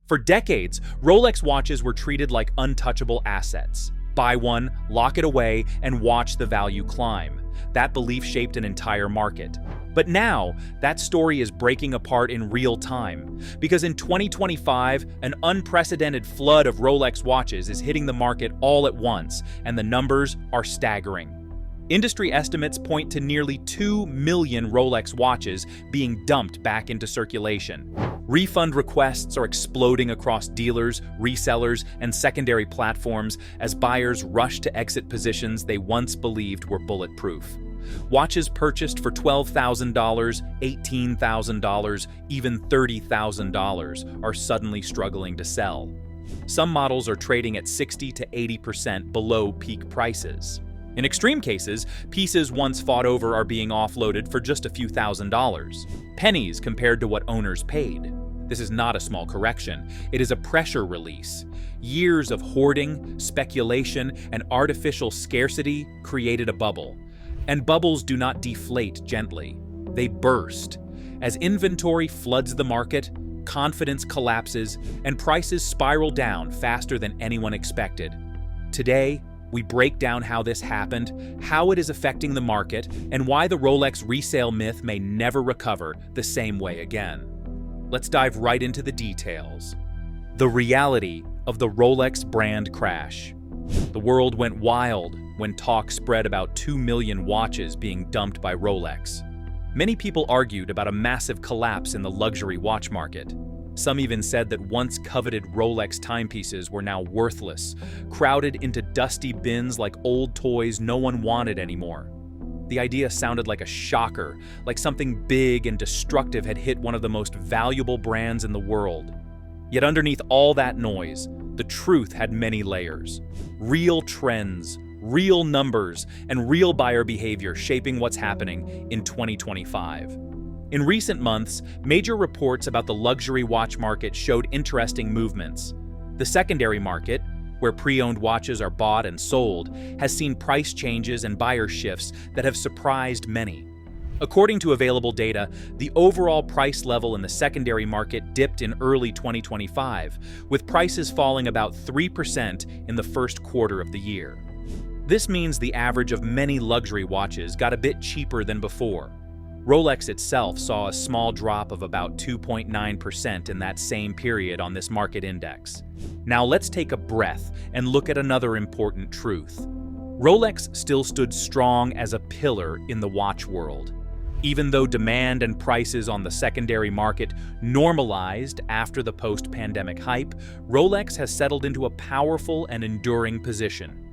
For decades, Rolex watches were treated like untouchable assets. Buy one, lock it away, and watch the value climb. That belief shaped an entire market. But now, that story is breaking apart in real time, because in 2025, an unprecedented flood of Rolex watches is hitting the market all at once, and the numbers are staggering. Industry estimates point to nearly 2 million Rolex watches being dumped back into circulation. Refund requests are exploding across dealers, resellers, and secondary platforms as buyers rush to exit positions they once believed were bulletproof. Watches purchased for $12,000, $18,000, even $30,000 are suddenly struggling to sell. Some models are trading at 60 to 80% below peak prices. In extreme cases, pieces once fought over are being offloaded for just a few $1,000s, pennies compared to what owners paid. This is not a small correction, it is a pressure release. Years of hoarding, speculation, and artificial scarcity created a bubble. And bubbles do not deflate gently, they burst. As inventory floods the market, confidence collapses, and prices spiral down faster than anyone expected. Today, we break down how this happened, how it is affecting the market, and why the Rolex resale myth may never recover the same way again. Let's dive right into the details. The reality of the Rolex brand crash. The world went wild when talk spread about 2 million watches being dumped by Rolex. Many people argued about a massive collapse in the luxury watch market. Some even said that once coveted Rolex timepieces were now worthless, crowded into dusty bins like old toys no one wanted anymore. The idea sounded like a shocker, like something big and destructive had hit one of the most valuable brands in the world. Yet underneath all that noise, the truth had many layers. Real trends, real numbers, and real buyer behavior shaping what's happening in 2025. In recent months, major reports about the luxury watch market showed interesting movements. The secondary market, where pre-owned watches are bought and sold, has seen price changes and buyer shifts that have surprised many. According to available data, the overall price level in the secondary market dipped in early 2025, with prices falling about 3% in the first quarter of the year. This means the average of many luxury watches got a bit cheaper than before. Rolex itself saw a small drop of about 2.9% in that same period on this market index. Now let's take a breath and look at another important truth. Rolex still stood strong as a pillar in the watch world. Even though demand and prices on the secondary market normalized after the post-pandemic hype, Rolex has settled into a powerful and enduring position.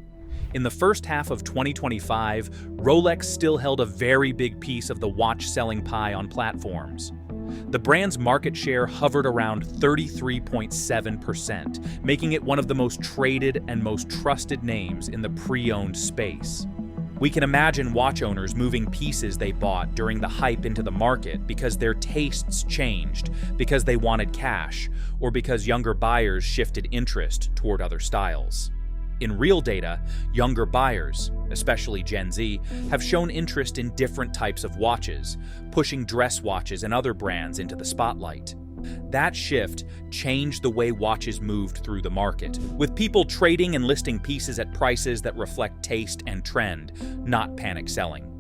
In the first half of 2025, Rolex still held a very big piece of the watch-selling pie on platforms. The brand's market share hovered around 33.7%, making it one of the most traded and most trusted names in the pre-owned space. We can imagine watch owners moving pieces they bought during the hype into the market because their tastes changed, because they wanted cash, or because younger buyers shifted interest toward other styles. In real data, younger buyers, especially Gen Z, have shown interest in different types of watches, pushing dress watches and other brands into the spotlight. That shift changed the way watches moved through the market, with people trading and listing pieces at prices that reflect taste and trend, not panic selling.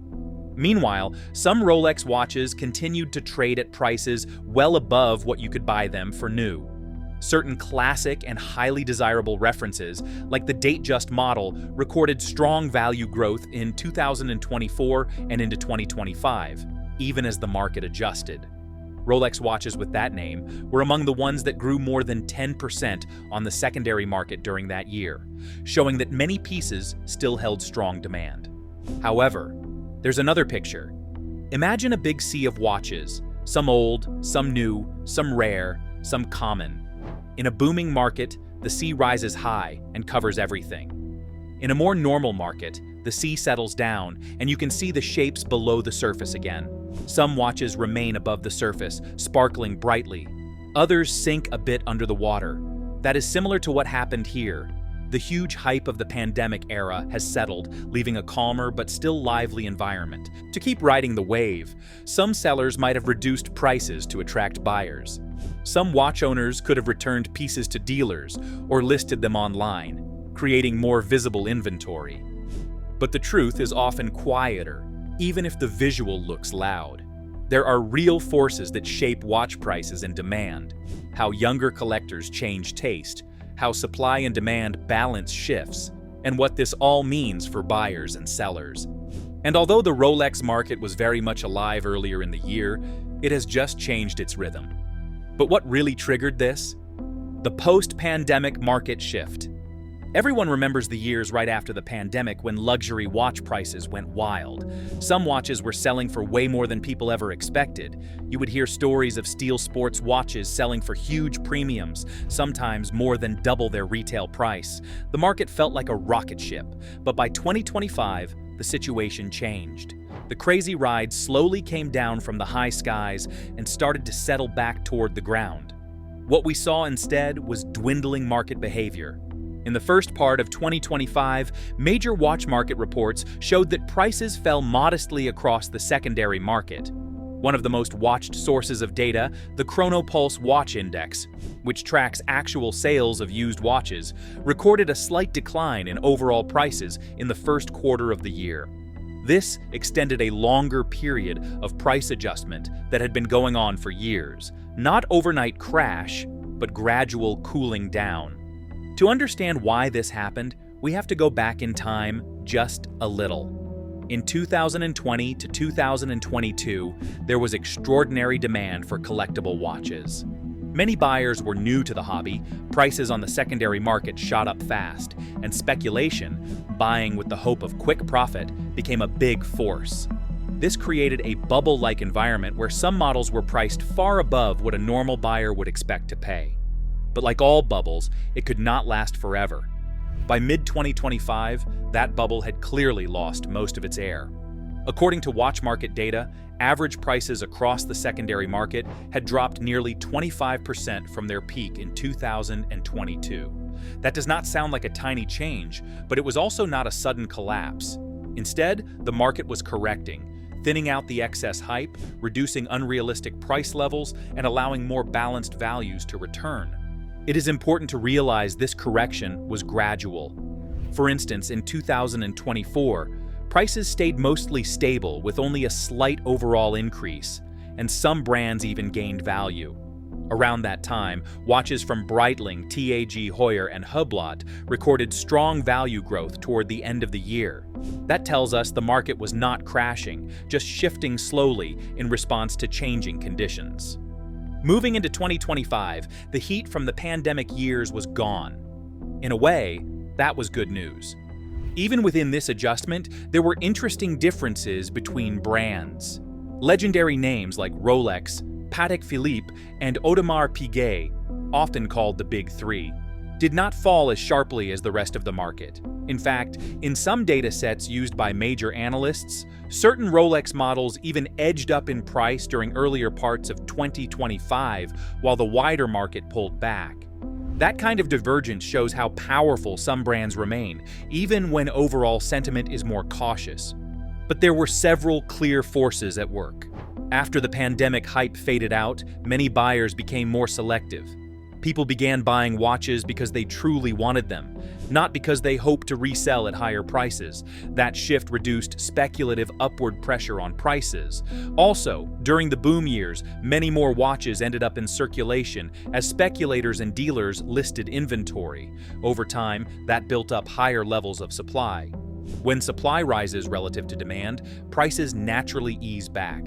Meanwhile, some Rolex watches continued to trade at prices well above what you could buy them for new. Certain classic and highly desirable references, like the Datejust model, recorded strong value growth in 2024 and into 2025, even as the market adjusted. Rolex watches with that name were among the ones that grew more than 10% on the secondary market during that year, showing that many pieces still held strong demand. However, there's another picture. Imagine a big sea of watches, some old, some new, some rare, some common. In a booming market, the sea rises high and covers everything. In a more normal market, the sea settles down and you can see the shapes below the surface again. Some watches remain above the surface, sparkling brightly. Others sink a bit under the water. That is similar to what happened here. The huge hype of the pandemic era has settled, leaving a calmer but still lively environment. To keep riding the wave, some sellers might have reduced prices to attract buyers. Some watch owners could have returned pieces to dealers or listed them online, creating more visible inventory. But the truth is often quieter, even if the visual looks loud. There are real forces that shape watch prices and demand: how younger collectors change taste, how supply and demand balance shifts, and what this all means for buyers and sellers. And although the Rolex market was very much alive earlier in the year, it has just changed its rhythm. But what really triggered this? The post-pandemic market shift. Everyone remembers the years right after the pandemic when luxury watch prices went wild. Some watches were selling for way more than people ever expected. You would hear stories of steel sports watches selling for huge premiums, sometimes more than double their retail price. The market felt like a rocket ship, but by 2025, the situation changed. The crazy ride slowly came down from the high skies and started to settle back toward the ground. What we saw instead was dwindling market behavior. In the first part of 2025, major watch market reports showed that prices fell modestly across the secondary market. One of the most watched sources of data, the Chronopulse Watch Index, which tracks actual sales of used watches, recorded a slight decline in overall prices in the first quarter of the year. This extended a longer period of price adjustment that had been going on for years. Not overnight crash, but gradual cooling down. To understand why this happened, we have to go back in time just a little. In 2020 to 2022, there was extraordinary demand for collectible watches. Many buyers were new to the hobby, prices on the secondary market shot up fast, and speculation, buying with the hope of quick profit, became a big force. This created a bubble-like environment where some models were priced far above what a normal buyer would expect to pay. But like all bubbles, it could not last forever. By mid-2025, that bubble had clearly lost most of its air. According to watch market data, average prices across the secondary market had dropped nearly 25% from their peak in 2022. That does not sound like a tiny change, but it was also not a sudden collapse. Instead, the market was correcting, thinning out the excess hype, reducing unrealistic price levels, and allowing more balanced values to return. It is important to realize this correction was gradual. For instance, in 2024, prices stayed mostly stable with only a slight overall increase, and some brands even gained value. Around that time, watches from Breitling, TAG Heuer, and Hublot recorded strong value growth toward the end of the year. That tells us the market was not crashing, just shifting slowly in response to changing conditions. Moving into 2025, the heat from the pandemic years was gone. In a way, that was good news. Even within this adjustment, there were interesting differences between brands. Legendary names like Rolex, Patek Philippe, and Audemars Piguet, often called the Big Three, did not fall as sharply as the rest of the market. In fact, in some data sets used by major analysts, certain Rolex models even edged up in price during earlier parts of 2025, while the wider market pulled back. That kind of divergence shows how powerful some brands remain, even when overall sentiment is more cautious. But there were several clear forces at work. After the pandemic hype faded out, many buyers became more selective. People began buying watches because they truly wanted them, not because they hoped to resell at higher prices. That shift reduced speculative upward pressure on prices. Also, during the boom years, many more watches ended up in circulation as speculators and dealers listed inventory. Over time, that built up higher levels of supply. When supply rises relative to demand, prices naturally ease back.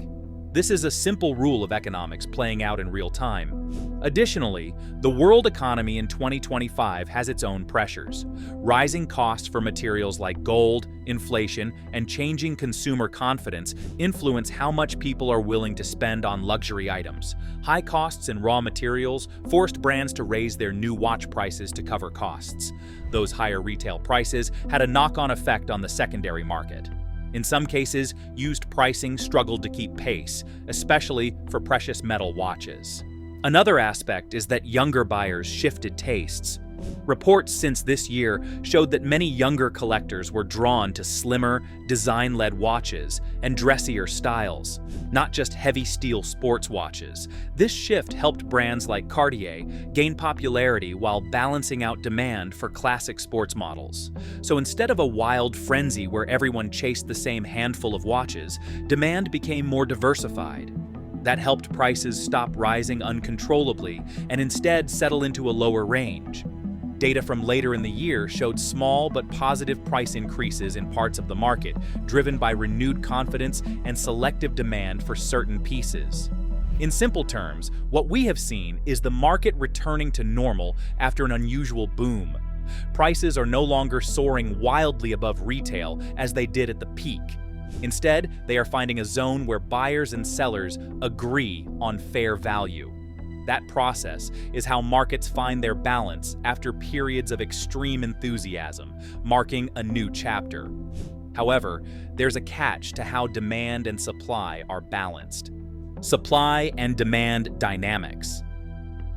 This is a simple rule of economics playing out in real time. Additionally, the world economy in 2025 has its own pressures. Rising costs for materials like gold, inflation, and changing consumer confidence influence how much people are willing to spend on luxury items. High costs in raw materials forced brands to raise their new watch prices to cover costs. Those higher retail prices had a knock-on effect on the secondary market. In some cases, used pricing struggled to keep pace, especially for precious metal watches. Another aspect is that younger buyers shifted tastes. Reports since this year showed that many younger collectors were drawn to slimmer, design-led watches and dressier styles, not just heavy steel sports watches. This shift helped brands like Cartier gain popularity while balancing out demand for classic sports models. So instead of a wild frenzy where everyone chased the same handful of watches, demand became more diversified. That helped prices stop rising uncontrollably and instead settle into a lower range. Data from later in the year showed small but positive price increases in parts of the market, driven by renewed confidence and selective demand for certain pieces. In simple terms, what we have seen is the market returning to normal after an unusual boom. Prices are no longer soaring wildly above retail as they did at the peak. Instead, they are finding a zone where buyers and sellers agree on fair value. That process is how markets find their balance after periods of extreme enthusiasm, marking a new chapter. However, there's a catch to how demand and supply are balanced. Supply and demand dynamics.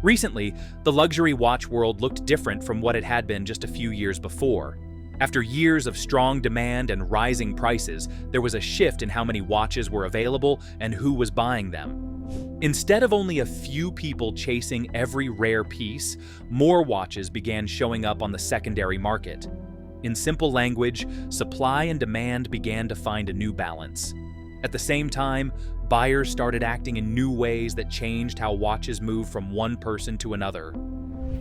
Recently, the luxury watch world looked different from what it had been just a few years before. After years of strong demand and rising prices, there was a shift in how many watches were available and who was buying them. Instead of only a few people chasing every rare piece, more watches began showing up on the secondary market. In simple language, supply and demand began to find a new balance. At the same time, buyers started acting in new ways that changed how watches move from one person to another.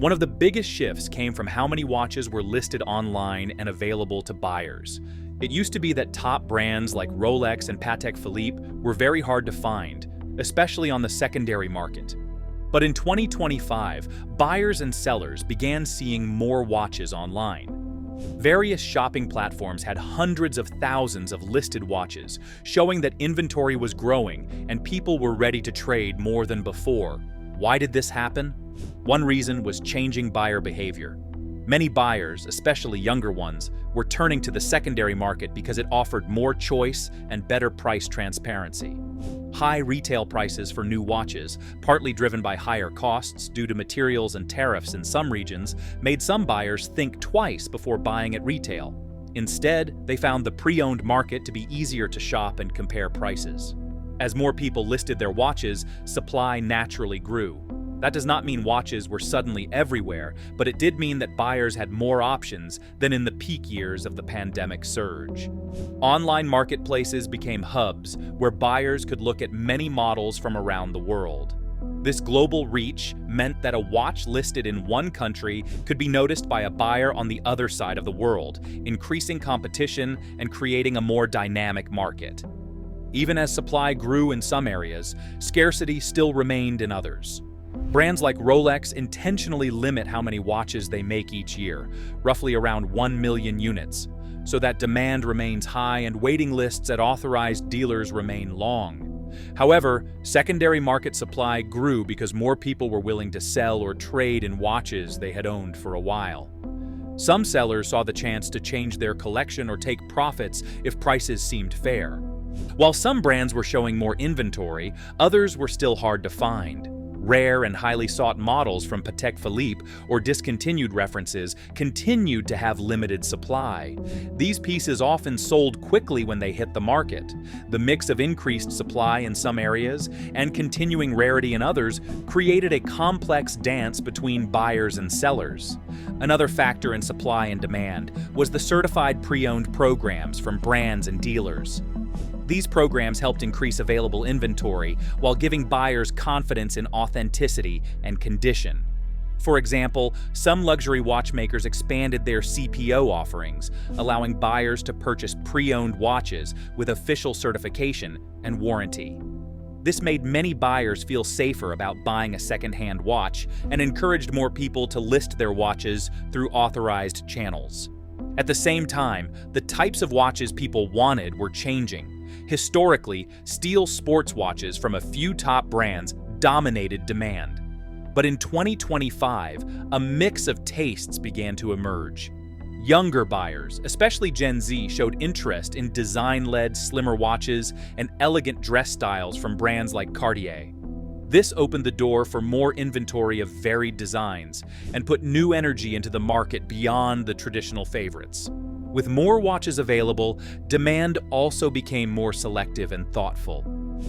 One of the biggest shifts came from how many watches were listed online and available to buyers. It used to be that top brands like Rolex and Patek Philippe were very hard to find, especially on the secondary market. But in 2025, buyers and sellers began seeing more watches online. Various shopping platforms had hundreds of thousands of listed watches, showing that inventory was growing and people were ready to trade more than before. Why did this happen? One reason was changing buyer behavior. Many buyers, especially younger ones, were turning to the secondary market because it offered more choice and better price transparency. High retail prices for new watches, partly driven by higher costs due to materials and tariffs in some regions, made some buyers think twice before buying at retail. Instead, they found the pre-owned market to be easier to shop and compare prices. As more people listed their watches, supply naturally grew. That does not mean watches were suddenly everywhere, but it did mean that buyers had more options than in the peak years of the pandemic surge. Online marketplaces became hubs where buyers could look at many models from around the world. This global reach meant that a watch listed in one country could be noticed by a buyer on the other side of the world, increasing competition and creating a more dynamic market. Even as supply grew in some areas, scarcity still remained in others. Brands like Rolex intentionally limit how many watches they make each year, roughly around 1 million units, so that demand remains high and waiting lists at authorized dealers remain long. However, secondary market supply grew because more people were willing to sell or trade in watches they had owned for a while. Some sellers saw the chance to change their collection or take profits if prices seemed fair. While some brands were showing more inventory, others were still hard to find. Rare and highly sought models from Patek Philippe or discontinued references continued to have limited supply. These pieces often sold quickly when they hit the market. The mix of increased supply in some areas and continuing rarity in others created a complex dance between buyers and sellers. Another factor in supply and demand was the certified pre-owned programs from brands and dealers. These programs helped increase available inventory while giving buyers confidence in authenticity and condition. For example, some luxury watchmakers expanded their CPO offerings, allowing buyers to purchase pre-owned watches with official certification and warranty. This made many buyers feel safer about buying a second-hand watch and encouraged more people to list their watches through authorized channels. At the same time, the types of watches people wanted were changing. Historically, steel sports watches from a few top brands dominated demand. But in 2025, a mix of tastes began to emerge. Younger buyers, especially Gen Z, showed interest in design-led, slimmer watches and elegant dress styles from brands like Cartier. This opened the door for more inventory of varied designs and put new energy into the market beyond the traditional favorites. With more watches available, demand also became more selective and thoughtful.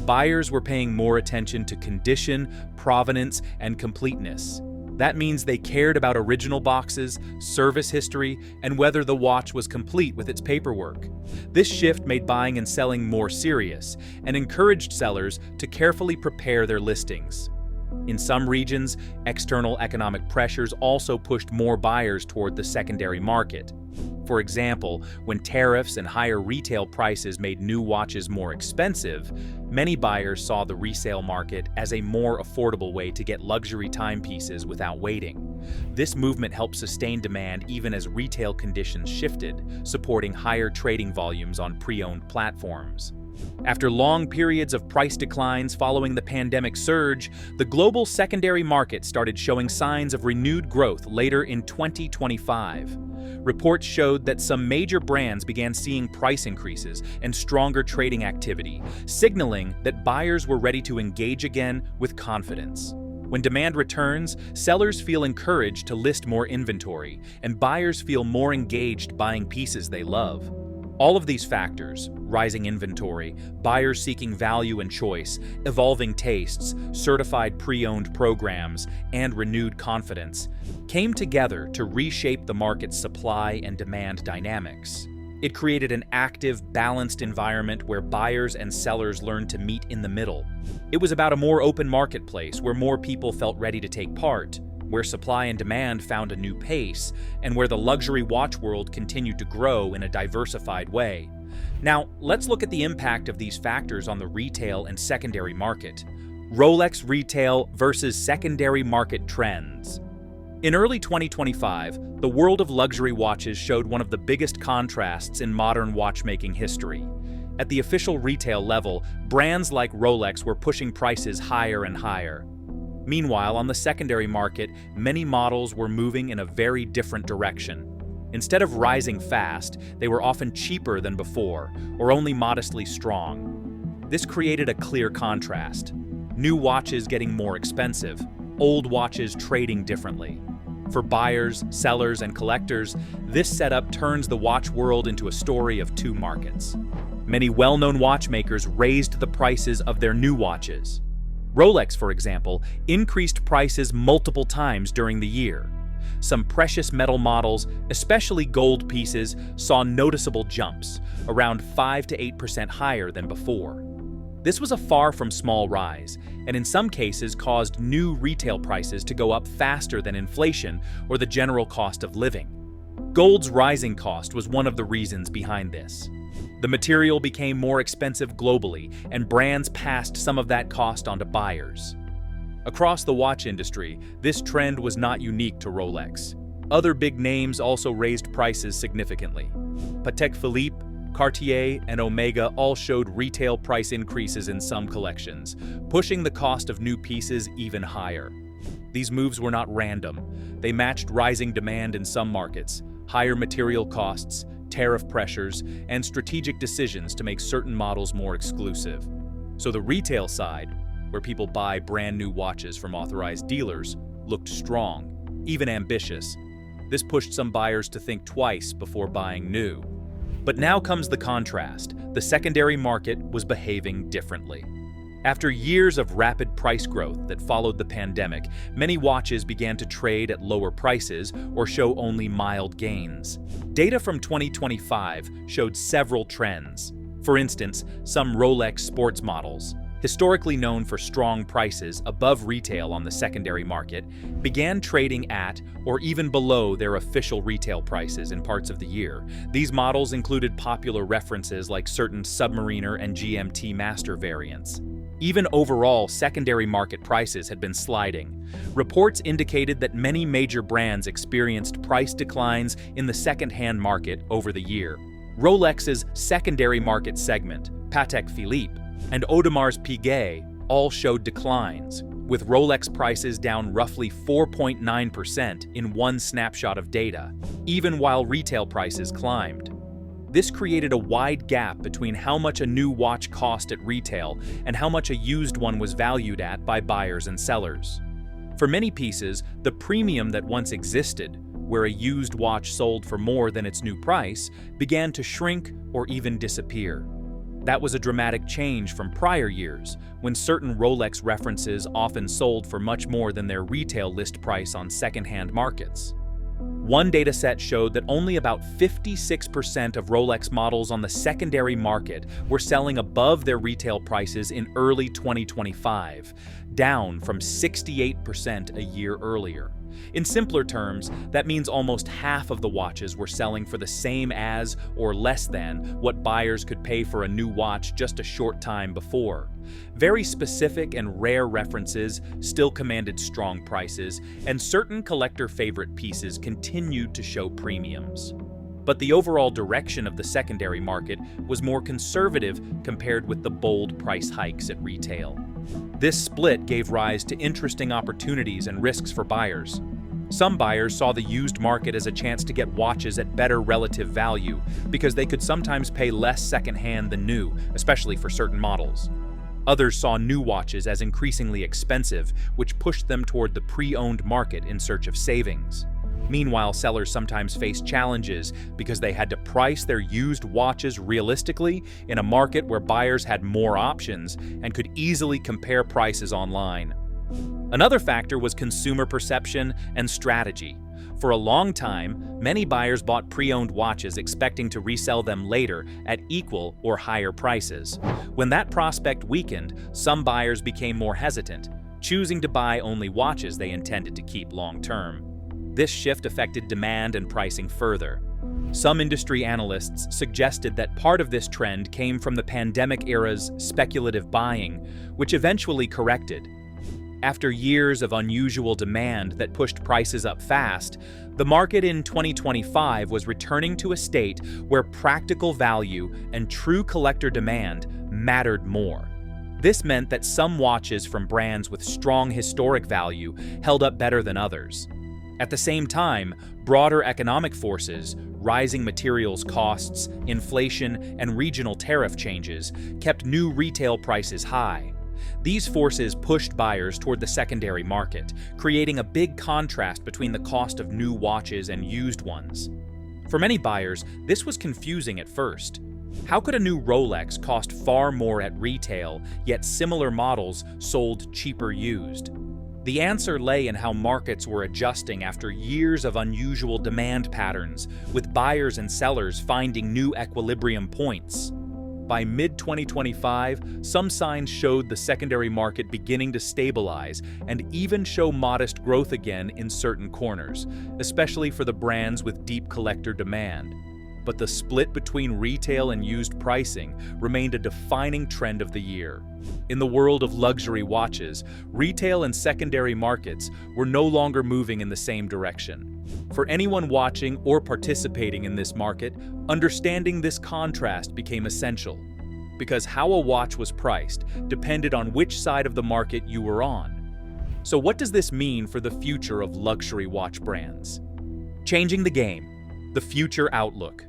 Buyers were paying more attention to condition, provenance, and completeness. That means they cared about original boxes, service history, and whether the watch was complete with its paperwork. This shift made buying and selling more serious and encouraged sellers to carefully prepare their listings. In some regions, external economic pressures also pushed more buyers toward the secondary market. For example, when tariffs and higher retail prices made new watches more expensive, many buyers saw the resale market as a more affordable way to get luxury timepieces without waiting. This movement helped sustain demand even as retail conditions shifted, supporting higher trading volumes on pre-owned platforms. After long periods of price declines following the pandemic surge, the global secondary market started showing signs of renewed growth later in 2025. Reports showed that some major brands began seeing price increases and stronger trading activity, signaling that buyers were ready to engage again with confidence. When demand returns, sellers feel encouraged to list more inventory, and buyers feel more engaged buying pieces they love. All of these factors, rising inventory, buyers seeking value and choice, evolving tastes, certified pre-owned programs, and renewed confidence, came together to reshape the market's supply and demand dynamics. It created an active, balanced environment where buyers and sellers learned to meet in the middle. It was about a more open marketplace where more people felt ready to take part, where supply and demand found a new pace, and where the luxury watch world continued to grow in a diversified way. Now, let's look at the impact of these factors on the retail and secondary market. Rolex retail versus secondary market trends. In early 2025, the world of luxury watches showed one of the biggest contrasts in modern watchmaking history. At the official retail level, brands like Rolex were pushing prices higher and higher. Meanwhile, on the secondary market, many models were moving in a very different direction. Instead of rising fast, they were often cheaper than before, or only modestly strong. This created a clear contrast. New watches getting more expensive, old watches trading differently. For buyers, sellers, and collectors, this setup turns the watch world into a story of two markets. Many well-known watchmakers raised the prices of their new watches. Rolex, for example, increased prices multiple times during the year. Some precious metal models, especially gold pieces, saw noticeable jumps, around 5 to 8% higher than before. This was a far from small rise, and in some cases caused new retail prices to go up faster than inflation or the general cost of living. Gold's rising cost was one of the reasons behind this. The material became more expensive globally, and brands passed some of that cost on to buyers. Across the watch industry, this trend was not unique to Rolex. Other big names also raised prices significantly. Patek Philippe, Cartier, and Omega all showed retail price increases in some collections, pushing the cost of new pieces even higher. These moves were not random. They matched rising demand in some markets, higher material costs, tariff pressures, and strategic decisions to make certain models more exclusive. So the retail side, where people buy brand new watches from authorized dealers, looked strong, even ambitious. This pushed some buyers to think twice before buying new. But now comes the contrast. The secondary market was behaving differently. After years of rapid price growth that followed the pandemic, many watches began to trade at lower prices or show only mild gains. Data from 2025 showed several trends. For instance, some Rolex sports models, historically known for strong prices above retail on the secondary market, began trading at or even below their official retail prices in parts of the year. These models included popular references like certain Submariner and GMT Master variants. Even overall, secondary market prices had been sliding. Reports indicated that many major brands experienced price declines in the second-hand market over the year. Rolex's secondary market segment, Patek Philippe, and Audemar's Piguet all showed declines, with Rolex prices down roughly 4.9% in one snapshot of data, even while retail prices climbed. This created a wide gap between how much a new watch cost at retail and how much a used one was valued at by buyers and sellers. For many pieces, the premium that once existed, where a used watch sold for more than its new price, began to shrink or even disappear. That was a dramatic change from prior years, when certain Rolex references often sold for much more than their retail list price on second-hand markets. One dataset showed that only about 56% of Rolex models on the secondary market were selling above their retail prices in early 2025, down from 68% a year earlier. In simpler terms, that means almost half of the watches were selling for the same as or less than what buyers could pay for a new watch just a short time before. Very specific and rare references still commanded strong prices, and certain collector favorite pieces continued to show premiums. But the overall direction of the secondary market was more conservative compared with the bold price hikes at retail. This split gave rise to interesting opportunities and risks for buyers. Some buyers saw the used market as a chance to get watches at better relative value because they could sometimes pay less secondhand than new, especially for certain models. Others saw new watches as increasingly expensive, which pushed them toward the pre-owned market in search of savings. Meanwhile, sellers sometimes faced challenges because they had to price their used watches realistically in a market where buyers had more options and could easily compare prices online. Another factor was consumer perception and strategy. For a long time, many buyers bought pre-owned watches expecting to resell them later at equal or higher prices. When that prospect weakened, some buyers became more hesitant, choosing to buy only watches they intended to keep long-term. This shift affected demand and pricing further. Some industry analysts suggested that part of this trend came from the pandemic era's speculative buying, which eventually corrected. After years of unusual demand that pushed prices up fast, the market in 2025 was returning to a state where practical value and true collector demand mattered more. This meant that some watches from brands with strong historic value held up better than others. At the same time, broader economic forces, rising materials costs, inflation, and regional tariff changes kept new retail prices high. These forces pushed buyers toward the secondary market, creating a big contrast between the cost of new watches and used ones. For many buyers, this was confusing at first. How could a new Rolex cost far more at retail, yet similar models sold cheaper used? The answer lay in how markets were adjusting after years of unusual demand patterns, with buyers and sellers finding new equilibrium points. By mid-2025, some signs showed the secondary market beginning to stabilize and even show modest growth again in certain corners, especially for the brands with deep collector demand. But the split between retail and used pricing remained a defining trend of the year. In the world of luxury watches, retail and secondary markets were no longer moving in the same direction. For anyone watching or participating in this market, understanding this contrast became essential, because how a watch was priced depended on which side of the market you were on. So what does this mean for the future of luxury watch brands? Changing the game, the future outlook.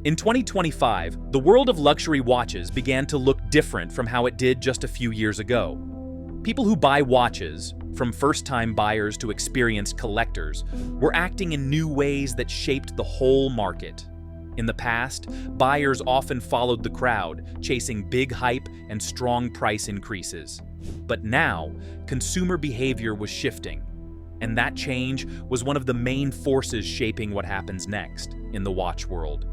In 2025, the world of luxury watches began to look different from how it did just a few years ago. People who buy watches, from first-time buyers to experienced collectors, were acting in new ways that shaped the whole market. In the past, buyers often followed the crowd, chasing big hype and strong price increases. But now, consumer behavior was shifting, and that change was one of the main forces shaping what happens next in the watch world.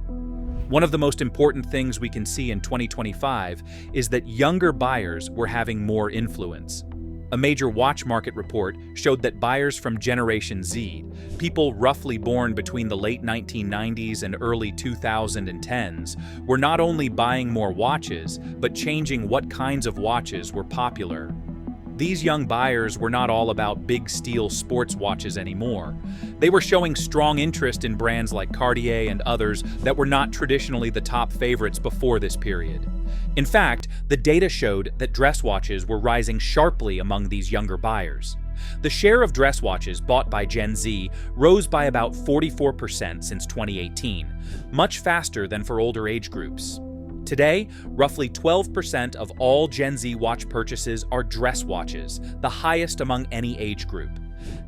One of the most important things we can see in 2025 is that younger buyers were having more influence. A major watch market report showed that buyers from Generation Z, people roughly born between the late 1990s and early 2010s, were not only buying more watches, but changing what kinds of watches were popular. These young buyers were not all about big steel sports watches anymore. They were showing strong interest in brands like Cartier and others that were not traditionally the top favorites before this period. In fact, the data showed that dress watches were rising sharply among these younger buyers. The share of dress watches bought by Gen Z rose by about 44% since 2018, much faster than for older age groups. Today, roughly 12% of all Gen Z watch purchases are dress watches, the highest among any age group.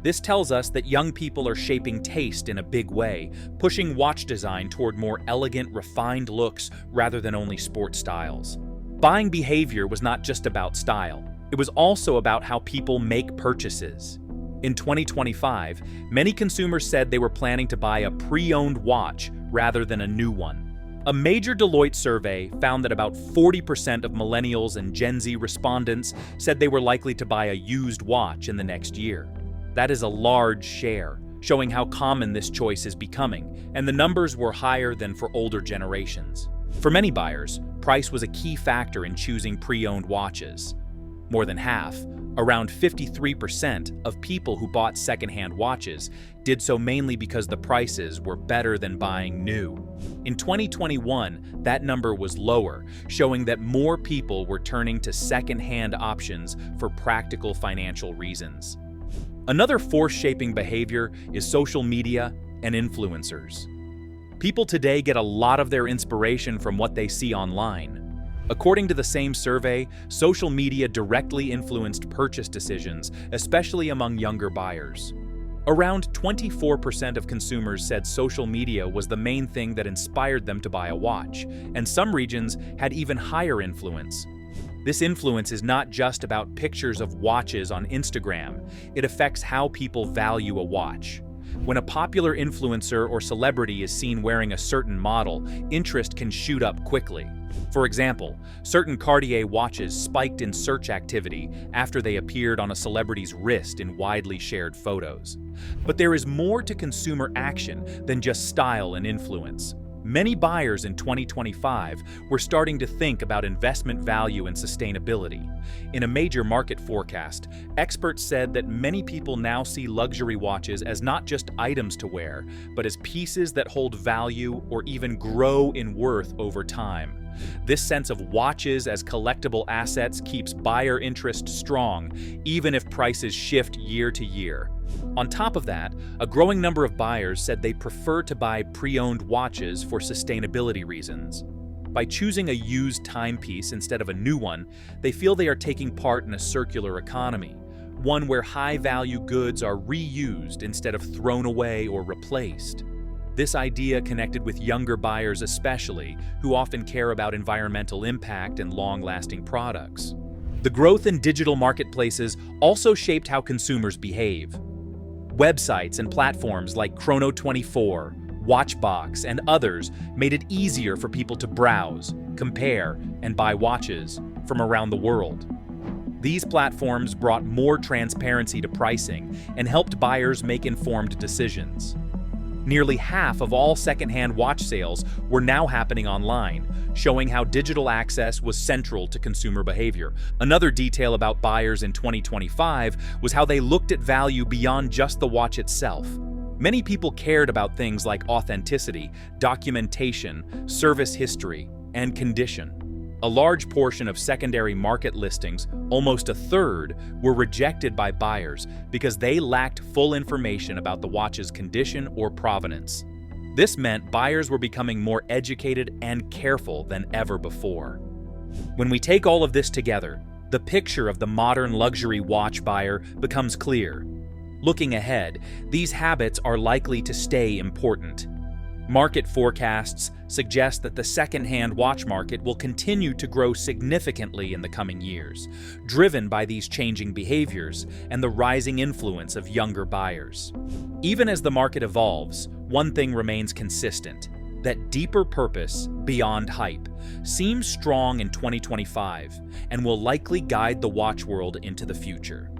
This tells us that young people are shaping taste in a big way, pushing watch design toward more elegant, refined looks rather than only sport styles. Buying behavior was not just about style. It was also about how people make purchases. In 2025, many consumers said they were planning to buy a pre-owned watch rather than a new one. A major Deloitte survey found that about 40% of millennials and Gen Z respondents said they were likely to buy a used watch in the next year. That is a large share, showing how common this choice is becoming, and the numbers were higher than for older generations. For many buyers, price was a key factor in choosing pre-owned watches. More than half, around 53% of people who bought secondhand watches did so mainly because the prices were better than buying new. In 2021, that number was lower, showing that more people were turning to secondhand options for practical financial reasons. Another force shaping behavior is social media and influencers. People today get a lot of their inspiration from what they see online. According to the same survey, social media directly influenced purchase decisions, especially among younger buyers. Around 24% of consumers said social media was the main thing that inspired them to buy a watch, and some regions had even higher influence. This influence is not just about pictures of watches on Instagram. It affects how people value a watch. When a popular influencer or celebrity is seen wearing a certain model, interest can shoot up quickly. For example, certain Cartier watches spiked in search activity after they appeared on a celebrity's wrist in widely shared photos. But there is more to consumer action than just style and influence. Many buyers in 2025 were starting to think about investment value and sustainability. In a major market forecast, experts said that many people now see luxury watches as not just items to wear, but as pieces that hold value or even grow in worth over time. This sense of watches as collectible assets keeps buyer interest strong, even if prices shift year to year. On top of that, a growing number of buyers said they prefer to buy pre-owned watches for sustainability reasons. By choosing a used timepiece instead of a new one, they feel they are taking part in a circular economy, one where high-value goods are reused instead of thrown away or replaced. This idea connected with younger buyers especially, who often care about environmental impact and long-lasting products. The growth in digital marketplaces also shaped how consumers behave. Websites and platforms like Chrono24, Watchbox, and others made it easier for people to browse, compare, and buy watches from around the world. These platforms brought more transparency to pricing and helped buyers make informed decisions. Nearly half of all secondhand watch sales were now happening online, showing how digital access was central to consumer behavior. Another detail about buyers in 2025 was how they looked at value beyond just the watch itself. Many people cared about things like authenticity, documentation, service history, and condition. A large portion of secondary market listings, almost a third, were rejected by buyers because they lacked full information about the watch's condition or provenance. This meant buyers were becoming more educated and careful than ever before. When we take all of this together, the picture of the modern luxury watch buyer becomes clear. Looking ahead, these habits are likely to stay important. Market forecasts suggest that the second-hand watch market will continue to grow significantly in the coming years, driven by these changing behaviors and the rising influence of younger buyers. Even as the market evolves, one thing remains consistent: that deeper purpose, beyond hype, seems strong in 2025 and will likely guide the watch world into the future.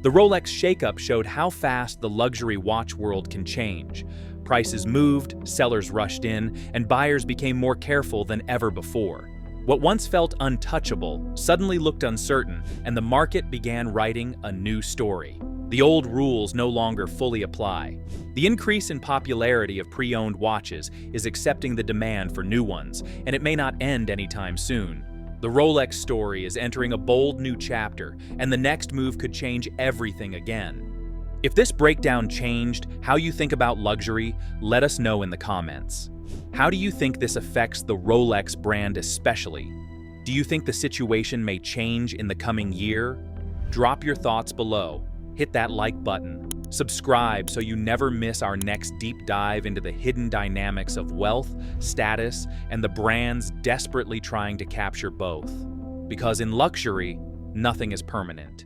The Rolex shakeup showed how fast the luxury watch world can change. Prices moved, sellers rushed in, and buyers became more careful than ever before. What once felt untouchable suddenly looked uncertain, and the market began writing a new story. The old rules no longer fully apply. The increase in popularity of pre-owned watches is accepting the demand for new ones, and it may not end anytime soon. The Rolex story is entering a bold new chapter, and the next move could change everything again. If this breakdown changed how you think about luxury, let us know in the comments. How do you think this affects the Rolex brand especially? Do you think the situation may change in the coming year? Drop your thoughts below. Hit that like button. Subscribe so you never miss our next deep dive into the hidden dynamics of wealth, status, and the brands desperately trying to capture both. Because in luxury, nothing is permanent.